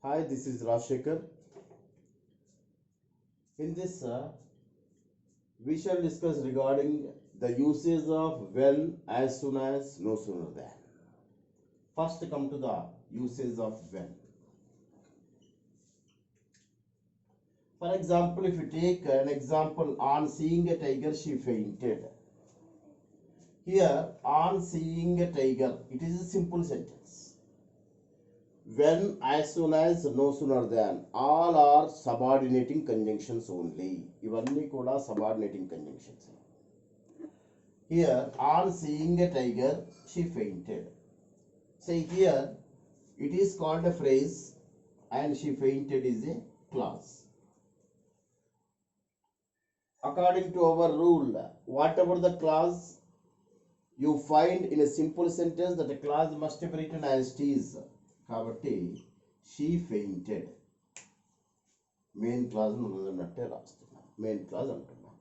Hi, this is Rajshekhar. In this, we shall discuss regarding the usage of when, as soon as, no sooner than. First, come to the usage of when. For example, if you take an example, on seeing a tiger, she fainted. Here, on seeing a tiger, it is a simple sentence. When, as soon as, no sooner than, all are subordinating conjunctions only. ఇవన్నీ కూడా subordinating conjunctions. Here, on seeing a tiger, she fainted. Say here, it is called a phrase and she fainted is a clause. According to our rule, whatever the clause you find in a simple sentence, that a clause must be written as it is. కాబట్టి she fainted. Main clause ఉన్నదన్నట్టే రాస్తున్నాం, main clause అంటున్నాం.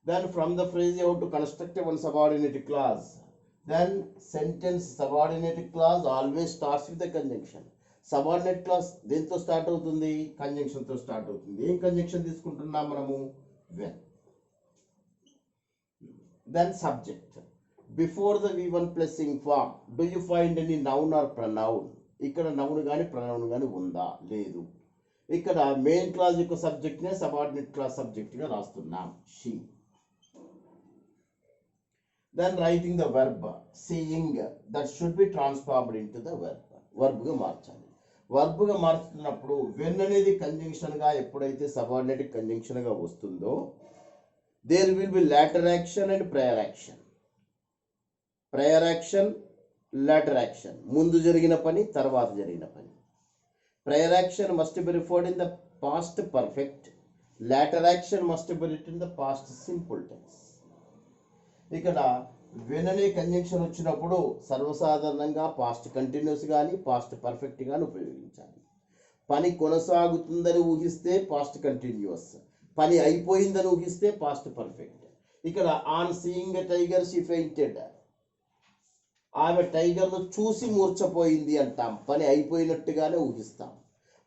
Then from the phrase you have to construct one subordinate clause. Then sentence subordinate clause always starts with the conjunction. Subordinate clause దేంతో start అవుతుంది? Conjunction తో start అవుతుంది. ఏం conjunction తీసుకుంటున్నాం మనము? when. Then subject. Before the V1 plus ing form, do you find any noun or pronoun? ఇక్కడ noun కానీ pronoun కానీ ఉందా? లేదు. ఇక్కడ మెయిన్ క్లాజ్ యొక్క సబ్జెక్ట్ నే సబార్డినేట్ క్లాజ్ సబ్జెక్ట్ గా రాస్తున్నాం, she. Then writing the verb seeing, that should be transformed into the verb. verb గా మార్చాలి. verb గా మార్చుతున్నప్పుడు when అనేది కంజంక్షన్ గా ఎప్పుడైతే సబార్డినేట్ కంజంక్షన్ గా వస్తుందో there will be later action and prior action. prior action, later action. ముందు జరిగిన పని, తర్వాత జరిగిన పని. prior action must be referred in the past perfect. later action must be written in the past simple tense. ఇక్కడ when అనే conjunction వచ్చినప్పుడు సర్వసాధారణంగా పాస్ట్ కంటిన్యూస్ కానీ పాస్ట్ పర్ఫెక్ట్ కానీ ఉపయోగించాలి. పని కొనసాగుతుందని ఊహిస్తే పాస్ట్ కంటిన్యూస్, పని అయిపోయిందని ఊహిస్తే పాస్ట్ పర్ఫెక్ట్. ఇక్కడ on seeing a tiger she fainted, ఆమె టైగర్ను చూసి మూర్చపోయింది అంటాం, పని అయిపోయినట్టుగానే ఊహిస్తాం.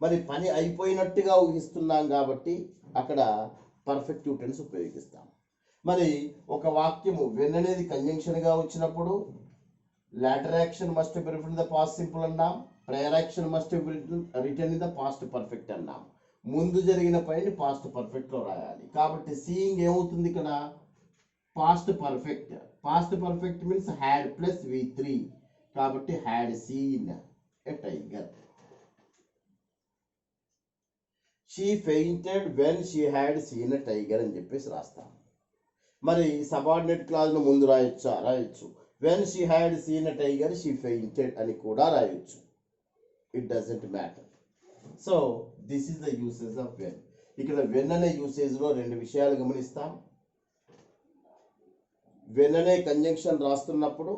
మరి పని అయిపోయినట్టుగా ఊహిస్తున్నాం కాబట్టి అక్కడ పర్ఫెక్టివ్ టెన్స్ ఉపయోగిస్తాం. మరి ఒక వాక్యము వెన్ అనేది కంజంక్షన్గా వచ్చినప్పుడు later action must be written in the past simple అన్నాం, prior action must be written in the past perfect అన్నాం. ముందు జరిగిన పనిని పాస్ట్ పర్ఫెక్ట్లో రాయాలి. కాబట్టి సీయింగ్ ఏమవుతుంది ఇక్కడ? Past perfect. Past perfect means had plus V3, కాబట్టి had seen a tiger. She fainted when she had seen a tiger అని చెప్పేసి రాస్తాం. మరి సబార్డినేట్ క్లాజ్ ను ముందు రాయొచ్చు. When she had seen a tiger she fainted అని కూడా రాయొచ్చు. It doesn't matter. So this is the usage of when. ఇక్కడ వెన్ అనే యూసేజ్ లో రెండు విషయాలు గమనిస్తాం. వెన్ అనే కంజంక్షన్ రాస్తున్నప్పుడు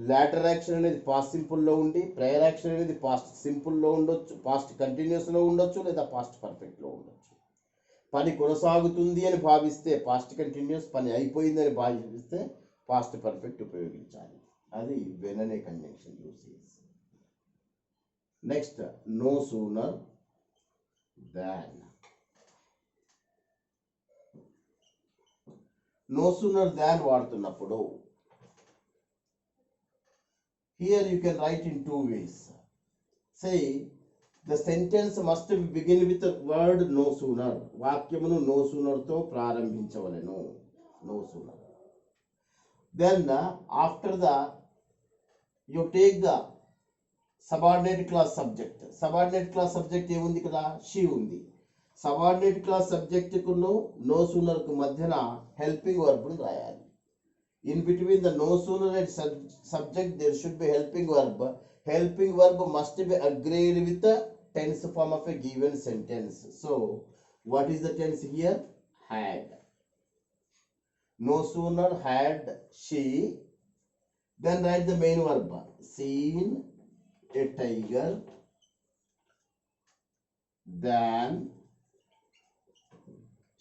లాటర్ యాక్షన్ అనేది పాస్ట్ సింపుల్లో ఉండి ప్రయర్ యాక్షన్ అనేది పాస్ట్ సింపుల్లో ఉండొచ్చు, పాస్ట్ కంటిన్యూస్లో ఉండొచ్చు, లేదా పాస్ట్ పర్ఫెక్ట్లో ఉండొచ్చు. పని కొనసాగుతుంది అని భావిస్తే పాస్ట్ కంటిన్యూస్, పని అయిపోయిందని భావిస్తే పాస్ట్ పర్ఫెక్ట్ ఉపయోగించాలి. అది వెన్ అనే conjunction usage. Next no sooner than. No sooner than వాడుతున్నప్పుడు here you can write in two ways. Say the sentence must begin with the word no sooner. వాక్యమును no sooner తో ప్రారంభించవలెను, no sooner. Then after the you take the subordinate class subject. subordinate class subject ఏముంది కదా? she ఉంది. subordinate class subject కును no sooner కు మధ్యన helping verb ను రాయాలి. In between the no sooner and subject there should be helping verb. Helping verb must be agreed with the tense form of a given sentence. So what is the tense here? Had. No sooner had she, then write the main verb, seen a tiger, then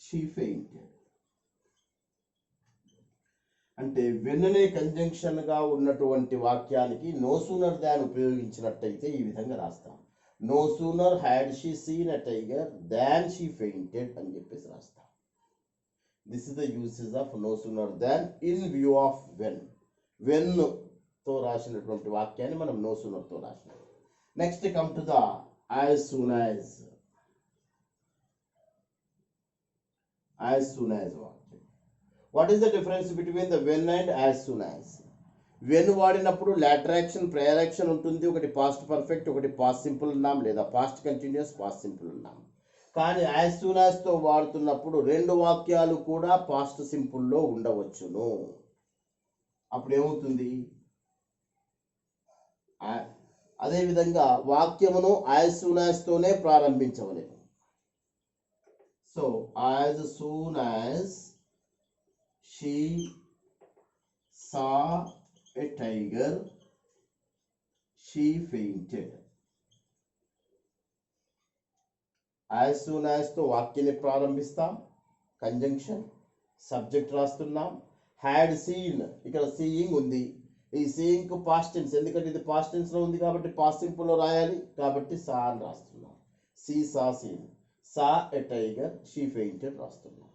she fainted. అంటే when అనే conjunction గా ఉన్నటువంటి వాక్యానికి no sooner దాన్ ఉపయోగించినట్టయితే ఈ విధంగా రాస్తాం. No sooner had she seen a tiger than she fainted అని చెప్పేసి రాస్తాం. This is the usage of no sooner than in view of when తో రాసినటువంటి వాక్యాన్ని మనం నో సూనర్ తో రాసినాం. Next come to the as soon as వాక్యం. What is the difference between the when and as soon as? When వాడినప్పుడు later action prior action ఉంటుంది, ఒకటి పాస్ట్ పర్ఫెక్ట్, ఒకటి పాస్ట్ సింపుల్ ఉన్నాం, లేదా పాస్ట్ కంటిన్యూస్ పాస్ట్ సింపుల్ ఉన్నాం. కానీ as soon as తో వాడుతున్నప్పుడు రెండు వాక్యాలు కూడా పాస్ట్ సింపుల్లో ఉండవచ్చును. అప్పుడు ఏమవుతుంది? అదేవిధంగా వాక్యమును యాజ్ సూన్ యాజ్ తోనే ప్రారంభించవలేము. So as soon as she saw a tiger she fainted. as soon as తో వాక్యాన్ని ప్రారంభిస్తాం, కంజంక్షన్, సబ్జెక్ట్ రాస్తున్నాం. హ్యాడ్ సీన్, ఇక్కడ సీయింగ్ ఉంది, ఈ సీయింగ్ కు పాస్ట్ టెన్స్, ఎందుకంటే ఇది పాస్ట్ టెన్స్ లో ఉంది కాబట్టి పాస్ట్ సింపుల్ లో రాయాలి, కాబట్టి సా అని రాస్తున్నాం. See saw seen, saw a tiger she fainted రాస్తున్నాం.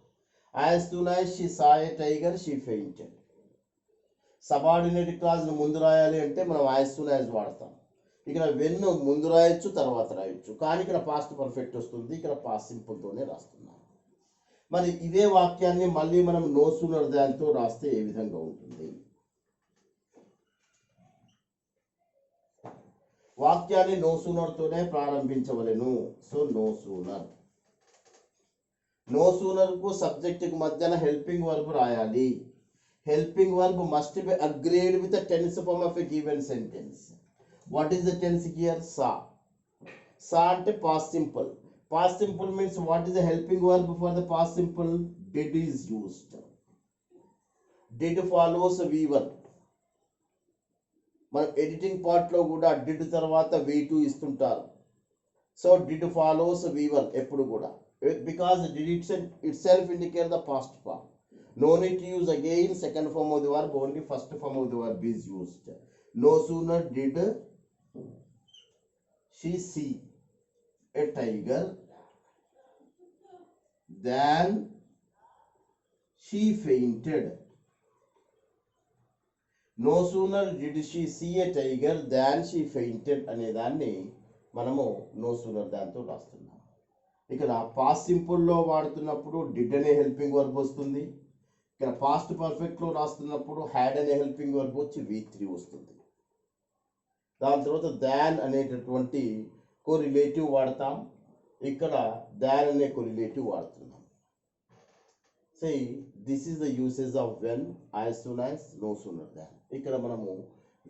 as soon as she saw a tiger she fainted. Subordinate clause ముందు రాయాలి అంటే మనం యాజ్ సూన్ యాజ్ వాడతాం. ఇక్కడ వెన్ ముందు రాయొచ్చు, తర్వాత రాయొచ్చు, కానీ ఇక్కడ పాస్ట్ పర్ఫెక్ట్ వస్తుంది, ఇక్కడ పాస్ట్ సింపుల్తోనే రాస్తున్నాం. మరి ఇదే వాక్యాన్ని మళ్ళీ మనం నో సూనర్ దాన్తో రాస్తే ఏ విధంగా ఉంటుంది? వాక్యాన్ని నో సూనర్తోనే ప్రారంభించవలెను. So no sooner. నో సూనర్కు సబ్జెక్టుకు మధ్యన హెల్పింగ్ వర్బ్ రాయాలి. Helping verb must be agreed with the tense form of a given sentence. What is the tense here? Sa. Sa ante past simple. Past simple means what is the helping verb for the past simple? Did is used. Did follows V1. మనం editing part లో కూడా did తర్వాత V2 ఇస్తుంటారు. So did follows V1 ఎప్పుడు కూడా, because did itself indicate the past form. No need to use again second form of the verb, only first form of the verb is used. No sooner did she see a tiger than she fainted. No sooner did she see a tiger than she fainted అనే దాన్ని మనము no sooner దాంతో రాస్తున్నాం. ఇక్కడ past simple లో వాడుతున్నప్పుడు did అనే helping verb వస్తుంది. ఇక్కడ పాస్ట్ పర్ఫెక్ట్ లో రాస్తున్నప్పుడు హ్యాడ్ అనే హెల్పింగ్ వర్బ్ వచ్చి V3 వస్తుంది. దాని తర్వాత దాన్ అనేటటువంటి కోరిలేటివ్ వాడతాం, ఇక్కడ దాన్ అనే కోరిలేటివ్ వాడుతున్నాం. Say this is the usage of when, as soon as, no sooner than. ఇక్కడ మనము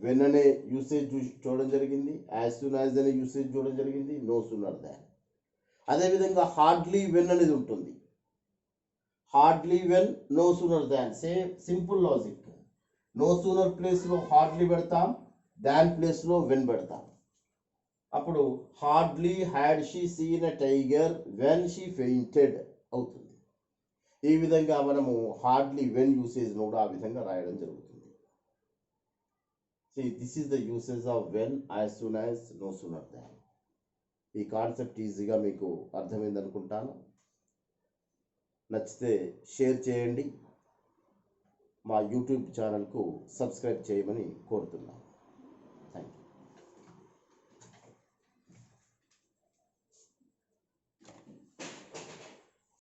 వెన్ అనే యూసేజ్ చూడడం జరిగింది, యాజ్ సూన్ యాజ్ అనే యూసేజ్ చూడడం జరిగింది, నో సూనర్ దాన్. అదేవిధంగా హార్డ్లీ వెన్ అనేది ఉంటుంది. Hardly when, no sooner than, same simple logic. No sooner place లో హార్డ్లీ పెడతాం, దాన్ ప్లేస్ లో వెన్ పెడతాం. అప్పుడు hardly had she seen a tiger when she fainted అవుతుంది. ఈ విధంగా మనము హార్డ్లీ వెన్ యూసేజ్ కూడా ఆ విధంగా రాయడం జరుగుతుంది. This is the usage of when, as soon as, no sooner than. ఈ కాన్సెప్ట్ ఈజీగా మీకు అర్థమైంది అనుకుంటాను. నచ్చితే షేర్ చేయండి, మా యూట్యూబ్ ఛానల్కు సబ్స్క్రైబ్ చేయమని కోరుతున్నాను.